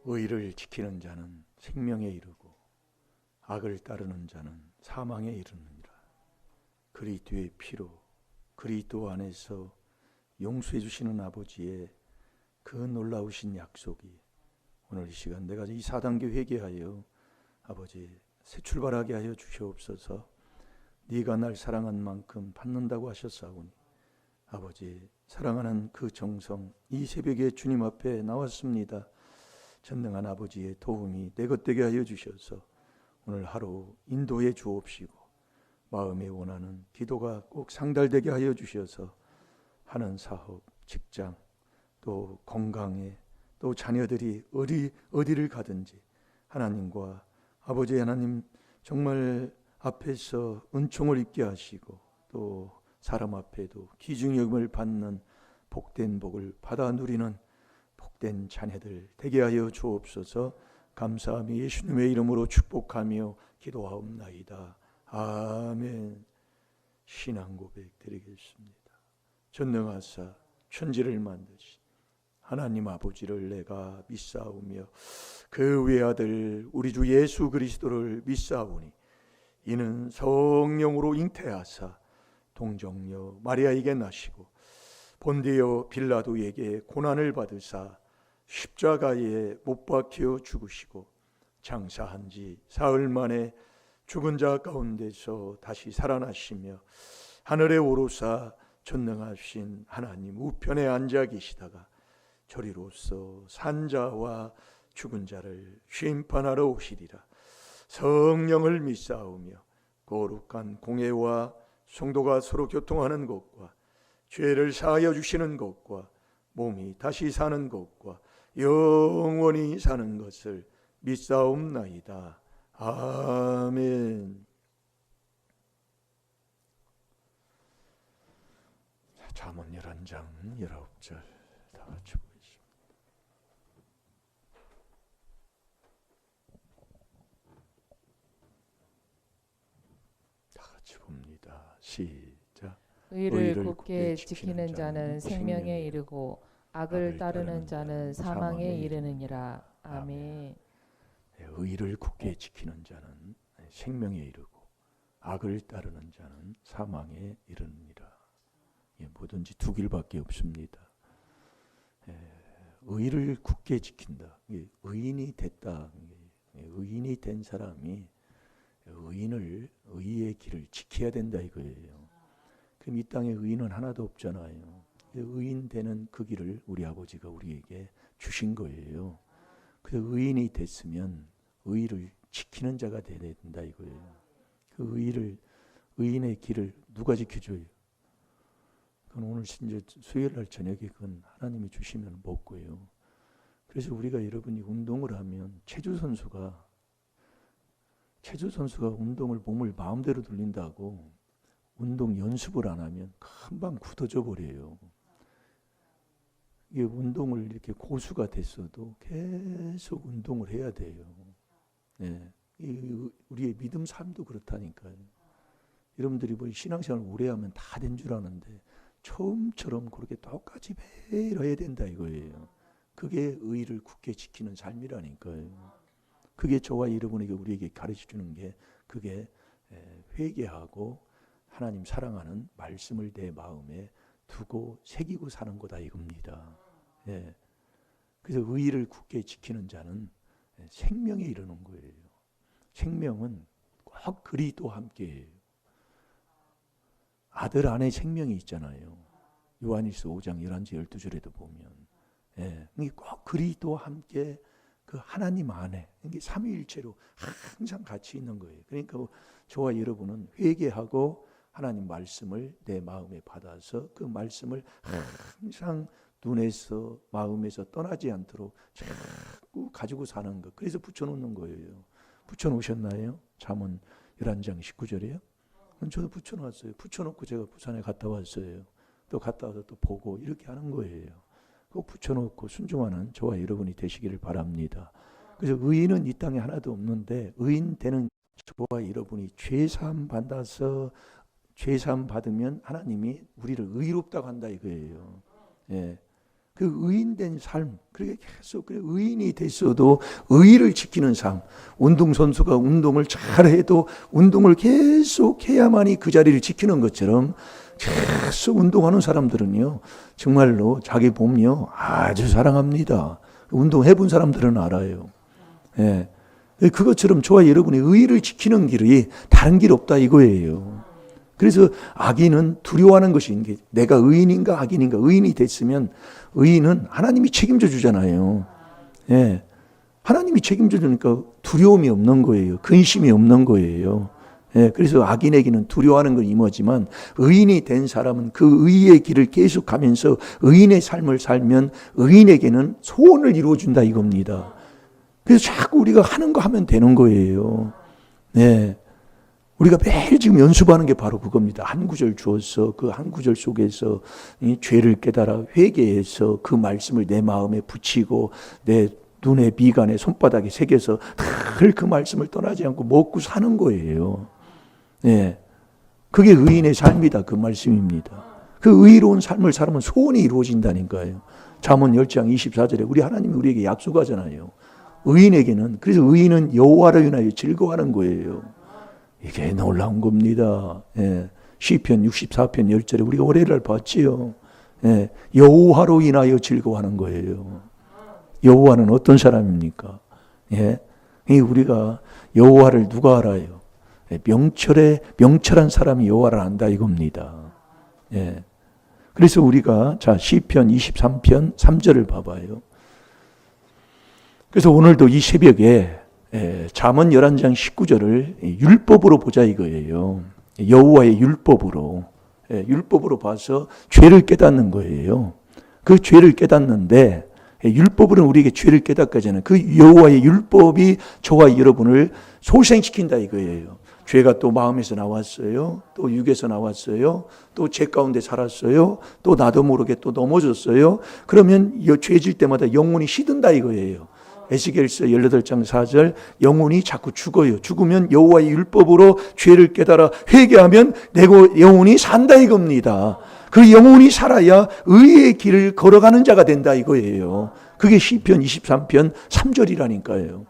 의를 지키는 자는 생명에 이르고 악을 따르는 자는 사망에 이르느니라. 그리스도의 피로 그리스도 안에서 용서해 주시는 아버지의 그 놀라우신 약속이 오늘 이 시간 내가 이 4단계 회개하여 아버지 새 출발하게 하여 주시옵소서. 네가 날 사랑한 만큼 받는다고 하셨사오니 아버지 사랑하는 그 정성 이 새벽에 주님 앞에 나왔습니다. 전능한 아버지의 도움이 내 것 되게 하여 주셔서 오늘 하루 인도해 주옵시고 마음에 원하는 기도가 꼭 상달되게 하여 주셔서 하는 사업, 직장, 또 건강에 또 자녀들이 어디를 가든지 하나님과 아버지 하나님 정말 앞에서 은총을 입게 하시고 또 사람 앞에도 귀중히 여김을 받는 복된 복을 받아 누리는 복된 자녀들 되게 하여 주옵소서. 감사하며 예수님의 이름으로 축복하며 기도하옵나이다. 아멘. 신앙 고백 드리겠습니다. 전능하사 천지를 만드신 하나님 아버지를 내가 믿사오며 그 외아들 우리 주 예수 그리스도를 믿사오니 이는 성령으로 잉태하사 동정녀 마리아에게 나시고 본디오 빌라도에게 고난을 받으사 십자가에 못 박혀 죽으시고 장사한 지 사흘 만에 죽은 자 가운데서 다시 살아나시며 하늘에 오르사 전능하신 하나님 우편에 앉아 계시다가 저리로서 산자와 죽은 자를 심판하러 오시리라. 성령을 믿사오며 거룩한 공회와 성도가 서로 교통하는 것과 죄를 사하여 주시는 것과 몸이 다시 사는 것과 영원히 사는 것을 믿사옵나이다. 아멘. 잠언 11장 19절 다 같이 보겠습니다. 다 같이 봅니다. 시작. 의를 굳게 지키는 자는 생명에 이르고 악을 따르는 자는 사망에 이르느니라. 아멘. 의를 굳게 지키는 자는 생명에 이르고 악을 따르는 자는 사망에 이르느니라. 뭐든지 두 길밖에 없습니다. 의를 굳게 지킨다. 의인이 됐다. 의인이 된 사람이 의의 길을 지켜야 된다 이거예요. 그럼 이 땅에 의인은 하나도 없잖아요. 의인 되는 그 길을 우리 아버지가 우리에게 주신 거예요. 그래서 의인이 됐으면 의를 지키는 자가 돼야 된다 이거예요. 그 의인의 길을 누가 지켜줘요? 그건 오늘 이제 수요일 날 저녁에 그건 하나님이 주시면 먹고요. 그래서 우리가 여러분이 운동을 하면 체조 선수가 운동을 몸을 마음대로 돌린다고 운동 연습을 안 하면 금방 굳어져 버려요. 이게 운동을 이렇게 고수가 됐어도 계속 운동을 해야 돼요. 네. 우리의 믿음 삶도 그렇다니까요. 여러분들이 뭐 신앙생활 오래 하면 다 된 줄 아는데 처음처럼 그렇게 똑같이 매일 해야 된다 이거예요. 그게 의를 굳게 지키는 삶이라니까요. 그게 저와 여러분에게 우리에게 가르쳐주는 게 그게 회개하고 하나님 사랑하는 말씀을 내 마음에 두고 새기고 사는 거다 이겁니다. 예. 그래서 의를 굳게 지키는 자는 생명에 이르는 거예요. 생명은 꼭 그리스도와 함께해요. 아들 안에 생명이 있잖아요. 요한일서 5장 11절 12절에도 보면 이게 꼭 그리스도와 함께 그 하나님 안에 이게 삼위일체로 항상 같이 있는 거예요. 그러니까 저와 여러분은 회개하고 하나님 말씀을 내 마음에 받아서 그 말씀을 항상 눈에서 마음에서 떠나지 않도록 자꾸 가지고 사는 것. 그래서 붙여놓는 거예요. 붙여놓으셨나요? 잠언 11장 19절이요? 저도 붙여놨어요. 붙여놓고 제가 부산에 갔다 왔어요. 또 갔다 와서 또 보고 이렇게 하는 거예요. 꼭 붙여놓고 순종하는 저와 여러분이 되시기를 바랍니다. 그래서 의인은 이 땅에 하나도 없는데 의인 되는 저와 여러분이 죄사함 받아서 죄사함 받으면 하나님이 우리를 의롭다고 한다 이거예요. 예. 그 의인된 삶, 그렇게 계속 의인이 됐어도 의의를 지키는 삶. 운동선수가 운동을 잘해도 운동을 계속 해야만이 그 자리를 지키는 것처럼 계속 운동하는 사람들은요, 정말로 자기 몸요 아주 사랑합니다. 운동해본 사람들은 알아요. 예. 그것처럼 저와 여러분이 의의를 지키는 길이 다른 길 없다 이거예요. 그래서 악인은 두려워하는 것이 있는 게, 내가 의인인가 악인인가. 의인이 됐으면 의인은 하나님이 책임져 주잖아요. 예. 하나님이 책임져 주니까 두려움이 없는 거예요. 근심이 없는 거예요. 예. 그래서 악인에게는 두려워하는 건 임하지만 의인이 된 사람은 그 의의 길을 계속 가면서 의인의 삶을 살면 의인에게는 소원을 이루어 준다 이겁니다. 그래서 자꾸 우리가 하는 거 하면 되는 거예요. 네. 우리가 매일 지금 연습하는 게 바로 그겁니다. 한 구절 주어서 그 한 구절 속에서 이 죄를 깨달아 회개해서 그 말씀을 내 마음에 붙이고 내 눈에 미간에 손바닥에 새겨서 늘 그 말씀을 떠나지 않고 먹고 사는 거예요. 네. 그게 의인의 삶이다. 그 말씀입니다. 그 의로운 삶을 살면 소원이 이루어진다니까요. 잠언 10장 24절에 우리 하나님이 우리에게 약속하잖아요. 의인에게는, 그래서 의인은 여호와를 인하여 즐거워하는 거예요. 이게 놀라운 겁니다. 예. 시편 64편 10절에 우리가 월요일날 봤지요. 예. 여호와로 인하여 즐거워하는 거예요. 여호와는 어떤 사람입니까? 예. 우리가 여호와를 누가 알아요? 예. 명철한 사람이 여호와를 안다 이겁니다. 예. 그래서 우리가 자 시편 23편 3절을 봐봐요. 그래서 오늘도 이 새벽에 잠언 11장 19절을 율법으로 보자 이거예요. 여호와의 율법으로. 율법으로 봐서 죄를 깨닫는 거예요. 그 죄를 깨닫는데 율법으로는 우리에게 죄를 깨닫게 하잖아요. 그 여호와의 율법이 저와 여러분을 소생시킨다 이거예요. 죄가 또 마음에서 나왔어요. 또 육에서 나왔어요. 또 죄 가운데 살았어요. 또 나도 모르게 또 넘어졌어요. 그러면 죄질 때마다 영혼이 시든다 이거예요. 에스겔서 18장 4절 영혼이 자꾸 죽어요. 죽으면 여호와의 율법으로 죄를 깨달아 회개하면 내 영혼이 산다 이겁니다. 그 영혼이 살아야 의의 길을 걸어가는 자가 된다 이거예요. 그게 시편 23편 3절이라니까요.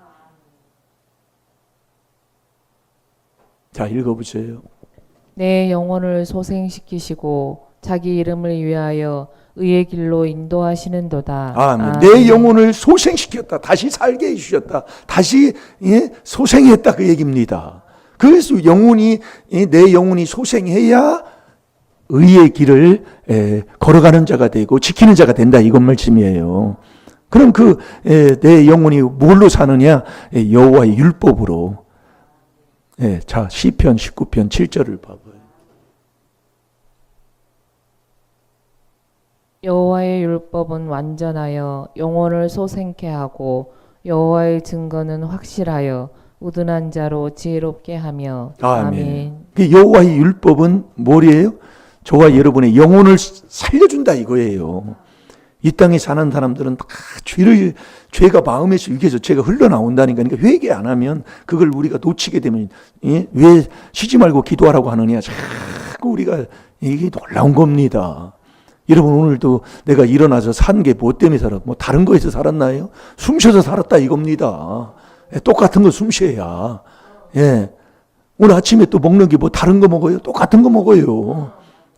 자, 읽어보세요. 내 영혼을 소생시키시고 자기 이름을 위하여 의의 길로 인도하시는도다. 아멘. 내 영혼을 소생시켰다. 다시 살게 해주셨다. 다시 소생했다 그 얘기입니다. 그래서 영혼이 내 영혼이 소생해야 의의 길을 걸어가는 자가 되고 지키는 자가 된다 이것 말씀이에요. 그럼 내 영혼이 뭘로 사느냐? 여호와의 율법으로. 자, 시편 19편 7절을 봐봐요. 여호와의 율법은 완전하여 영혼을 소생케 하고 여호와의 증거는 확실하여 우둔한 자로 지혜롭게 하며. 아멘. 여호와의 율법은 뭐예요? 저와 여러분의 영혼을 살려준다 이거예요. 이 땅에 사는 사람들은 다 죄가 마음에서 육에서 죄가 흘러나온다니까. 그러니까 회개 안 하면 그걸 우리가 놓치게 되면 왜 쉬지 말고 기도하라고 하느냐. 자꾸 우리가 이게 놀라운 겁니다. 여러분 오늘도 내가 일어나서 산 게 뭐 때문에 살았? 뭐 다른 거에서 살았나요? 숨 쉬어서 살았다 이겁니다. 똑같은 거 숨 쉬어야. 예. 오늘 아침에 또 먹는 게 뭐 다른 거 먹어요? 똑같은 거 먹어요.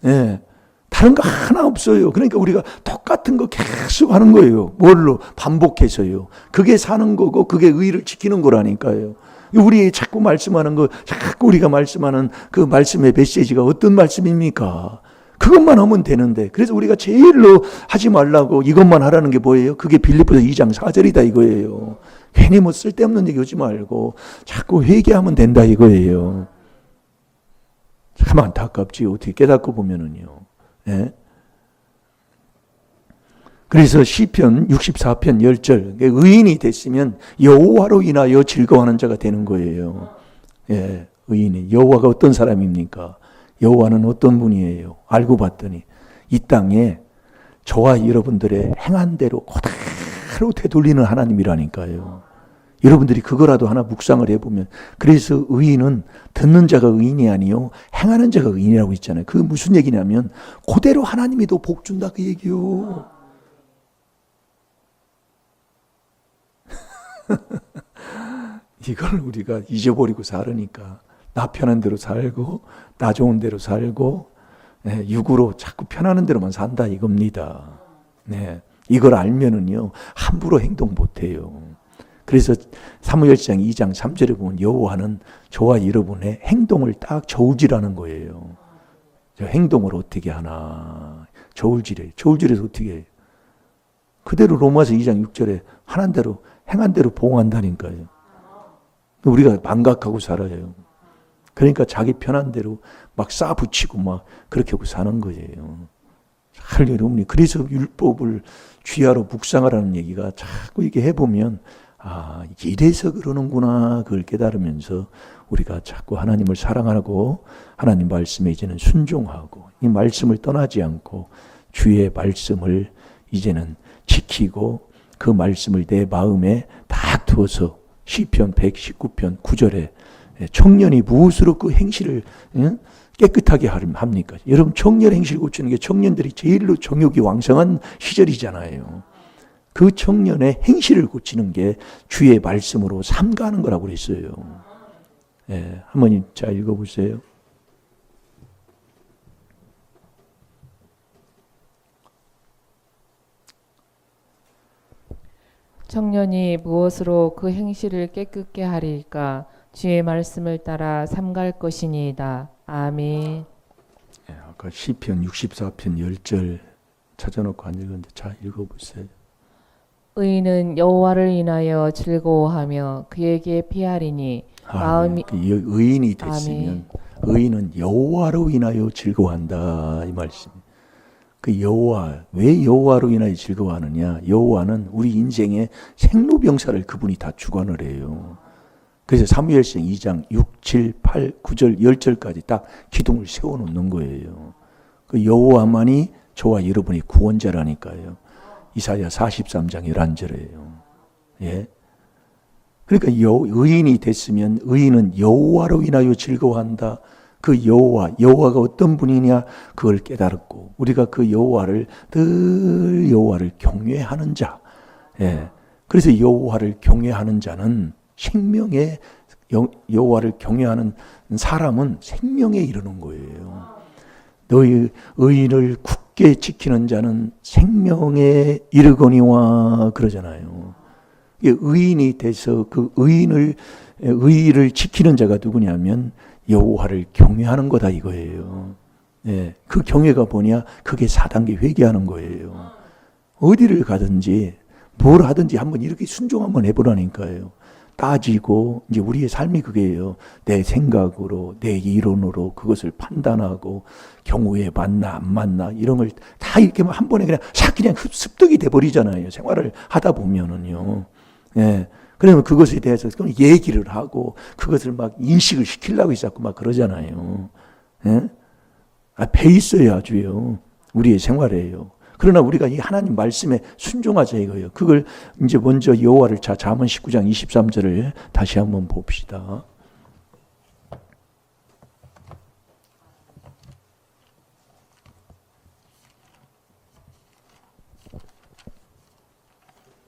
예. 다른 거 하나 없어요. 그러니까 우리가 똑같은 거 계속 하는 거예요. 뭘로? 반복해서요. 그게 사는 거고 그게 의의를 지키는 거라니까요. 우리 자꾸 말씀하는 거, 자꾸 우리가 말씀하는 그 말씀의 메시지가 어떤 말씀입니까? 그것만 하면 되는데. 그래서 우리가 제일로 하지 말라고 이것만 하라는 게 뭐예요? 그게 빌립보서 2장 4절이다 이거예요. 괜히 뭐 쓸데없는 얘기 하지 말고 자꾸 회개하면 된다 이거예요. 참 안타깝지. 어떻게 깨닫고 보면은요. 예? 그래서 시편 64편 10절 의인이 됐으면 여호와로 인하여 즐거워하는 자가 되는 거예요. 예, 의인이. 여호와가 어떤 사람입니까? 여호와는 어떤 분이에요? 알고 봤더니 이 땅에 저와 여러분들의 행한 대로 그대로 되돌리는 하나님이라니까요. 여러분들이 그거라도 하나 묵상을 해보면, 그래서 의인은 듣는 자가 의인이 아니요 행하는 자가 의인이라고 있잖아요. 그 무슨 얘기냐면 그대로 하나님이 더 복 준다 그 얘기요. 이걸 우리가 잊어버리고 살으니까 나 편한 대로 살고 나 좋은 대로 살고 육으로 자꾸 편하는 대로만 산다 이겁니다. 네, 이걸 알면은요 함부로 행동 못해요. 그래서 사무엘상 2장 3절에 보면 여호와는 저와 여러분의 행동을 딱 저울질하는 거예요. 저 행동을 어떻게 하나 저울질해. 저울질해서 어떻게 해요? 그대로 로마서 2장 6절에 하는 대로 행한 대로 보응한다니까요. 우리가 망각하고 살아요. 그러니까 자기 편한 대로 막 쌓아붙이고 막 그렇게 하고 사는 거예요. 잘 여러분이 그래서 율법을 쥐하로 묵상하라는 얘기가 자꾸 이렇게 해보면 아 이래서 그러는구나 그걸 깨달으면서 우리가 자꾸 하나님을 사랑하고 하나님 말씀에 이제는 순종하고 이 말씀을 떠나지 않고 주의 말씀을 이제는 지키고 그 말씀을 내 마음에 딱 두어서 시편 119편 9절에 청년이 무엇으로 그 행실을 깨끗하게 합니까? 여러분 청년 행실 고치는 게 청년들이 제일로 정욕이 왕성한 시절이잖아요. 그 청년의 행실을 고치는 게 주의 말씀으로 삼가하는 거라고 그랬어요. 한번 자 읽어보세요. 청년이 무엇으로 그 행실을 깨끗게 하리까? 주의 말씀을 따라 삼갈 것이니이다. 아멘. 아까 시편 64편 10절 찾아놓고 안 읽었는데 자 읽어보세요. 의인은 여호와를 인하여 즐거워하며 그에게 피하리니 마음이 의인이 됐으면 의인은 여호와로 인하여 즐거워한다 이 말씀. 그 여호와 왜 여호와로 인하여 즐거워하느냐? 여호와는 우리 인생의 생로병사를 그분이 다 주관을 해요. 그래서 사무엘상 2장 6, 7, 8, 9절, 10절까지 딱 기둥을 세워놓는 거예요. 그 여호와만이 저와 여러분의 구원자라니까요. 이사야 43장 11절이에요. 예. 그러니까 의인이 됐으면 의인은 여호와로 인하여 즐거워한다. 그 여호와가 어떤 분이냐 그걸 깨달았고 우리가 그 여호와를 늘 여호와를 경외하는 자. 예. 그래서 여호와를 경외하는 자는 생명의 여호와를 경외하는 사람은 생명에 이르는 거예요. 너희 의인을 굳게 지키는 자는 생명에 이르거니와 그러잖아요. 의인이 돼서 그 의를 지키는 자가 누구냐면 여호와를 경외하는 거다 이거예요. 예, 그 경외가 뭐냐? 그게 4단계 회개하는 거예요. 어디를 가든지 뭘 하든지 한번 이렇게 순종 한번 해보라니까요. 따지고 이제 우리의 삶이 그게예요. 내 생각으로 내 이론으로 그것을 판단하고 경우에 맞나 안 맞나 이런 걸 다 이렇게 한 번에 그냥 습득이 돼버리잖아요. 생활을 하다 보면은요. 예. 그러면 그것에 대해서 얘기를 하고 그것을 막 인식을 시키려고 자꾸 막 그러잖아요. 예? 배 있어야 아주요. 우리의 생활이에요. 그러나 우리가 이 하나님 말씀에 순종하자 이거예요. 그걸 이제 먼저 여호와를 잠언 19장 23절을 다시 한번 봅시다.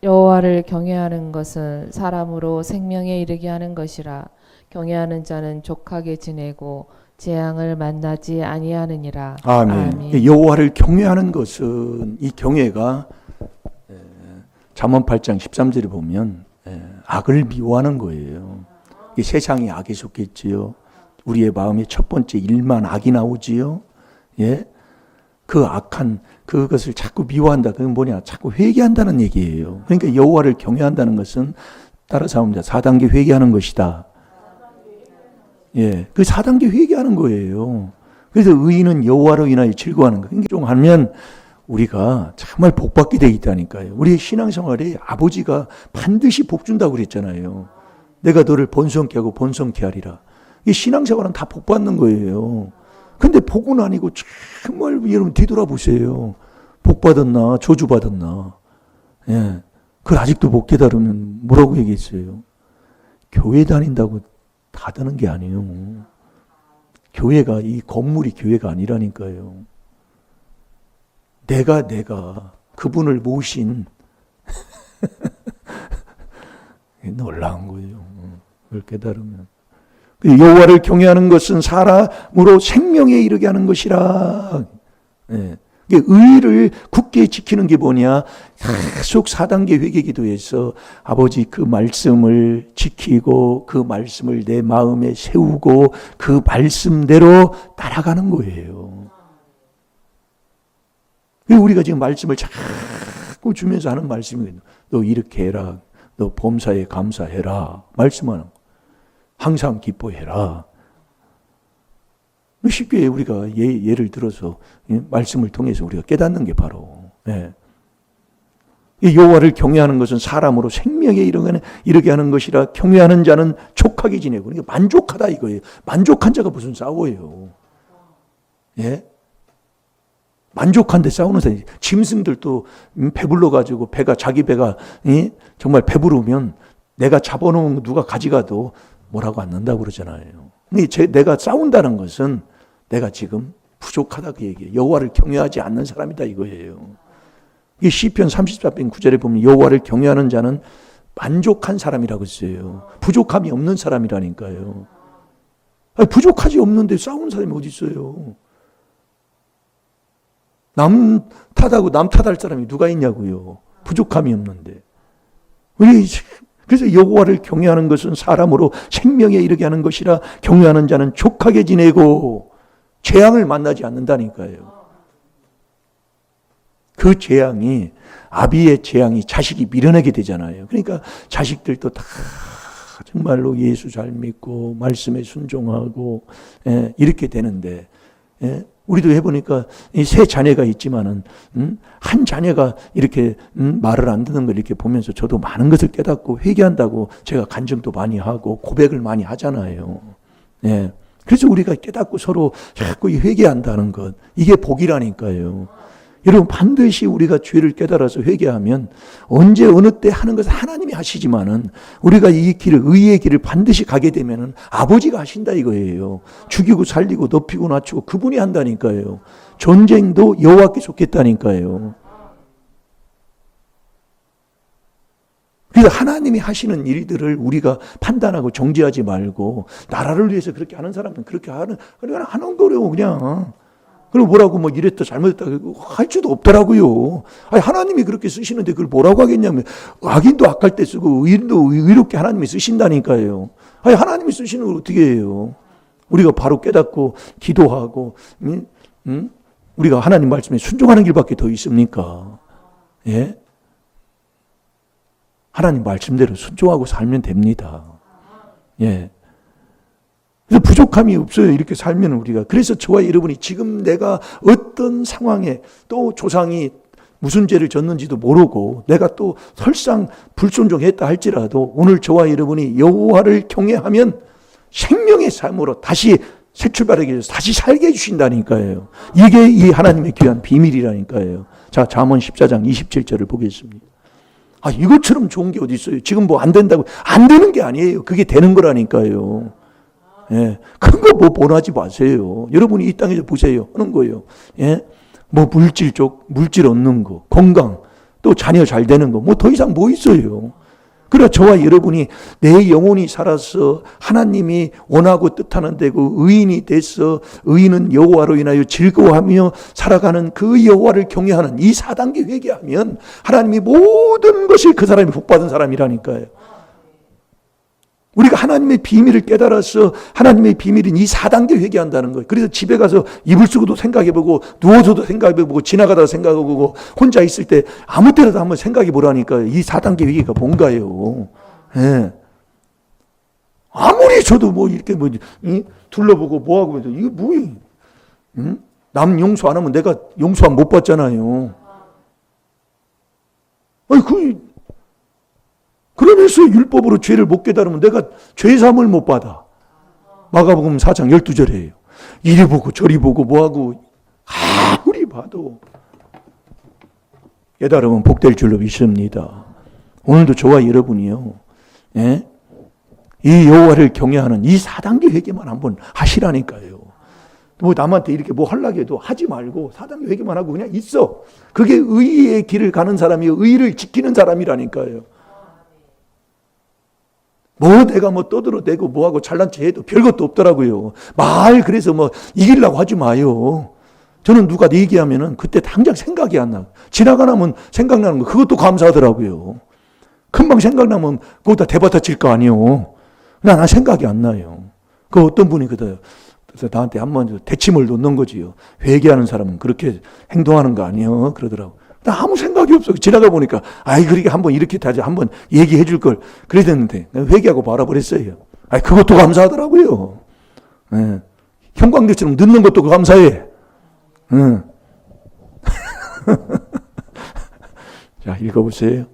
여호와를 경외하는 것은 사람으로 생명에 이르게 하는 것이라. 경외하는 자는 족하게 지내고 재앙을 만나지 아니하느니라. 아멘. 여호와를 경외하는 것은 이 경외가 잠언 8장 13절에 보면 악을 미워하는 거예요. 이 세상이 악에 속했지요. 우리의 마음에 첫 번째 일만 악이 나오지요. 예, 그 악한 그것을 자꾸 미워한다. 그건 뭐냐? 자꾸 회개한다는 얘기예요. 그러니까 여호와를 경외한다는 것은 따라서 합니다. 4단계 회개하는 것이다. 예, 그 4단계 회개하는 거예요. 그래서 의인은 여호와로 인하여 즐거워하는 거. 그러니까 좀 하면 우리가 정말 복받게 돼 있다니까요. 우리의 신앙생활에 아버지가 반드시 복 준다고 그랬잖아요. 내가 너를 번성케 하고 번성케 하리라. 이 신앙생활은 다 복받는 거예요. 근데 복은 아니고 정말 여러분 뒤돌아보세요. 복 받았나 저주 받았나. 예, 그걸 아직도 못 깨달으면 뭐라고 얘기했어요. 교회 다닌다고 다 되는 게 아니에요. 교회가 이 건물이 교회가 아니라니까요. 내가 그분을 모신 놀라운 거예요. 그걸 깨달으면. 여호와를 경외하는 것은 사람으로 생명에 이르게 하는 것이라. 예. 의를 굳게 지키는 게 뭐냐? 계속 4단계 회개기도에서 아버지 그 말씀을 지키고 그 말씀을 내 마음에 세우고 그 말씀대로 따라가는 거예요. 우리가 지금 말씀을 자꾸 주면서 하는 말씀이거든요. 너 이렇게 해라. 너 범사에 감사해라. 말씀하는 거. 항상 기뻐해라. 쉽게 우리가 예를 들어서 말씀을 통해서 우리가 깨닫는 게 바로 여호와를 경외하는 것은 사람으로 생명에 이르게 하는 것이라. 경외하는 자는 족하게 지내고. 그러니까 만족하다 이거예요. 만족한 자가 무슨 싸워요. 예? 만족한데 싸우는 사람. 짐승들도 배불러가지고 자기 배가 정말 배부르면 내가 잡아놓은 누가 가져가도 뭐라고 안 는다고 그러잖아요. 내가 싸운다는 것은 내가 지금 부족하다 그 얘기예요. 여호와를 경외하지 않는 사람이다 이거예요. 이 시편 34편 9절에 보면 여호와를 경외하는 자는 만족한 사람이라고 했어요. 부족함이 없는 사람이라니까요. 아니, 부족하지 없는데 싸우는 사람이 어디 있어요. 남 탓할 사람이 누가 있냐고요. 부족함이 없는데. 그래서 여호와를 경외하는 것은 사람으로 생명에 이르게 하는 것이라. 경외하는 자는 족하게 지내고 재앙을 만나지 않는다니까요. 그 재앙이, 아비의 재앙이 자식이 밀어내게 되잖아요. 그러니까 자식들도 다 정말로 예수 잘 믿고 말씀에 순종하고 이렇게 되는데, 우리도 해보니까 세 자녀가 있지만은 한 자녀가 이렇게 말을 안 듣는 걸 이렇게 보면서 저도 많은 것을 깨닫고 회개한다고 제가 간증도 많이 하고 고백을 많이 하잖아요. 그래서 우리가 깨닫고 서로 자꾸 회개한다는 것, 이게 복이라니까요. 여러분, 반드시 우리가 죄를 깨달아서 회개하면 언제 어느 때 하는 것은 하나님이 하시지만은 우리가 이 길을, 의의 길을 반드시 가게 되면은 아버지가 하신다 이거예요. 죽이고 살리고 높이고 낮추고 그분이 한다니까요. 전쟁도 여호와께 속했다니까요. 그래서 하나님이 하시는 일들을 우리가 판단하고 정죄하지 말고, 나라를 위해서 그렇게 하는 사람은 그렇게 하는 거래요, 그냥. 그리고 뭐라고 뭐 이랬다 잘못했다 할 수도 없더라고요. 아니, 하나님이 그렇게 쓰시는데 그걸 뭐라고 하겠냐면, 악인도 악할 때 쓰고 의인도 의롭게 하나님이 쓰신다니까요. 아니, 하나님이 쓰시는 걸 어떻게 해요? 우리가 바로 깨닫고 기도하고 우리가 하나님 말씀에 순종하는 길밖에 더 있습니까? 예? 하나님 말씀대로 순종하고 살면 됩니다. 예. 그래서 부족함이 없어요. 이렇게 살면 우리가. 그래서 저와 여러분이 지금 내가 어떤 상황에, 또 조상이 무슨 죄를 졌는지도 모르고 내가 또 설상 불순종했다 할지라도 오늘 저와 여러분이 여호와를 경외하면 생명의 삶으로 다시 새 출발하게 해서 다시 살게 해주신다니까요. 이게 이 하나님의 귀한 비밀이라니까요. 자, 잠언 14장 27절을 보겠습니다. 아, 이것처럼 좋은 게 어디 있어요? 지금 뭐 안 된다고. 안 되는 게 아니에요. 그게 되는 거라니까요. 예. 큰 거 뭐 원하지 마세요. 여러분이 이 땅에서 보세요. 하는 거예요. 예. 뭐 물질 얻는 거, 건강, 또 자녀 잘 되는 거, 뭐 더 이상 뭐 있어요. 그러나 저와 여러분이 내 영혼이 살아서 하나님이 원하고 뜻하는 대로 의인이 돼서, 의인은 여호와로 인하여 즐거워하며 살아가는 그 여호와를 경외하는 이 4단계 회개하면 하나님이 모든 것을 그 사람이 복받은 사람이라니까요. 우리가 하나님의 비밀을 깨달아서 하나님의 비밀인 이 4단계 회개한다는 거예요. 그래서 집에 가서 이불 쓰고도 생각해보고, 누워서도 생각해보고, 지나가다가 생각해보고, 혼자 있을 때 아무 때라도 한번 생각해보라니까요. 이 4단계 회개가 뭔가요? 예. 아무리 저도 뭐 이렇게 뭐 둘러보고 뭐하고, 이거 뭐예요? 남 용서 안 하면 내가 용서함 못 받잖아요. 아니, 그러면서 율법으로 죄를 못 깨달으면 내가 죄사함을 못 받아. 마가복음 4장 12절이에요. 이리 보고 저리 보고 뭐하고 아무리 봐도 깨달으면 복될 줄로 믿습니다. 오늘도 저와 여러분이요, 예? 이 여호와를 경외하는 이 4단계 회개만 한번 하시라니까요. 뭐 남한테 이렇게 뭐 하려고 해도 하지 말고 4단계 회개만 하고 그냥 있어. 그게 의의 길을 가는 사람이요, 의를 지키는 사람이라니까요. 뭐 내가 뭐 떠들어대고 뭐하고 잘난 체 해도 별것도 없더라고요. 말 그래서 뭐 이기려고 하지 마요. 저는 누가 얘기하면은 그때 당장 생각이 안 나요. 지나가나면 생각나는 거 그것도 감사하더라고요. 금방 생각나면 거기다 대받아 칠 거 아니에요. 난 생각이 안 나요. 그 어떤 분이 그래서 나한테 한번 대침을 놓는 거지요. 회개하는 사람은 그렇게 행동하는 거 아니에요. 그러더라고. 나 아무 생각이 없어. 지나가 보니까 아이 그렇게 한번 이렇게 하지 한번 얘기해 줄 걸 그랬는데 회개하고 말아버렸어요. 아이 그것도 감사하더라고요. 예. 형광등처럼 늦는 것도 감사해. 응. 자 읽어보세요.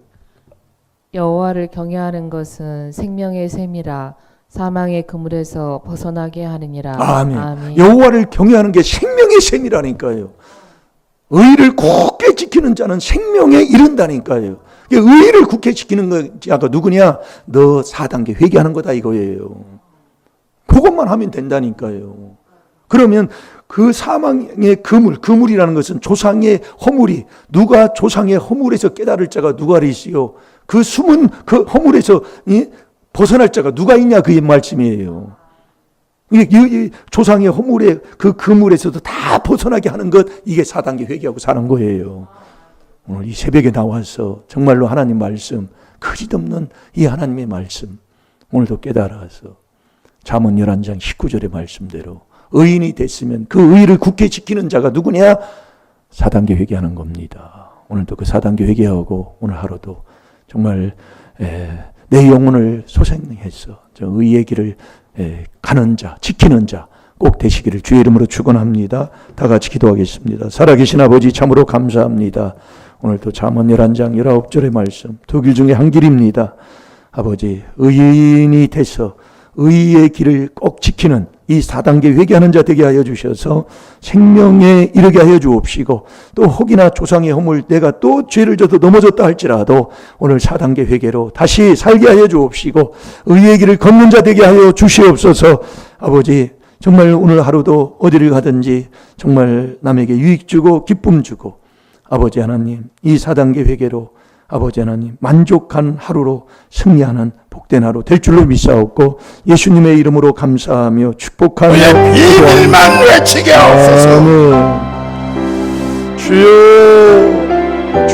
여호와를 경외하는 것은 생명의 샘이라 사망의 그물에서 벗어나게 하느니라. 아멘. 여호와를 경외하는 게 생명의 샘이라니까요. 의를 굳게 지키는 자는 생명에 이른다니까요. 의를 굳게 지키는 자가 누구냐? 너 4단계 회개하는 거다 이거예요. 그것만 하면 된다니까요. 그러면 그 사망의 그물이라는 것은 조상의 허물이 누가 조상의 허물에서 깨달을 자가 누가리시요. 그 숨은 그 허물에서 벗어날 자가 누가 있냐 그 말씀이에요. 이 조상의 허물의 그 그물에서도 다 벗어나게 하는 것 이게 4단계 회개하고 사는 거예요. 오늘 이 새벽에 나와서 정말로 하나님 말씀 그짓없는 이 하나님의 말씀 오늘도 깨달아서 잠언 11장 19절의 말씀대로 의인이 됐으면 그 의를 굳게 지키는 자가 누구냐? 4단계 회개하는 겁니다. 오늘도 그 4단계 회개하고 오늘 하루도 정말 내 영혼을 소생해서 저 의의 길을 가는 자, 지키는 자 꼭 되시기를 주의 이름으로 축원합니다. 다 같이 기도하겠습니다. 살아계신 아버지 참으로 감사합니다. 오늘도 잠언 11장 19절의 말씀 두 길 중에 한 길입니다. 아버지 의인이 돼서 의의 길을 꼭 지키는 이 4단계 회개하는 자 되게 하여 주셔서 생명에 이르게 하여 주옵시고 또 혹이나 조상의 허물 내가 또 죄를 져도 넘어졌다 할지라도 오늘 4단계 회개로 다시 살게 하여 주옵시고 의의 길을 걷는 자 되게 하여 주시옵소서. 아버지 정말 오늘 하루도 어디를 가든지 정말 남에게 유익 주고 기쁨 주고 아버지 하나님 이 4단계 회개로 아버지 하나님 만족한 하루로 승리하는 복된 하루 될 줄로 믿사옵고 예수님의 이름으로 감사하며 축복하며 비밀만 외치게 하옵소서. 주여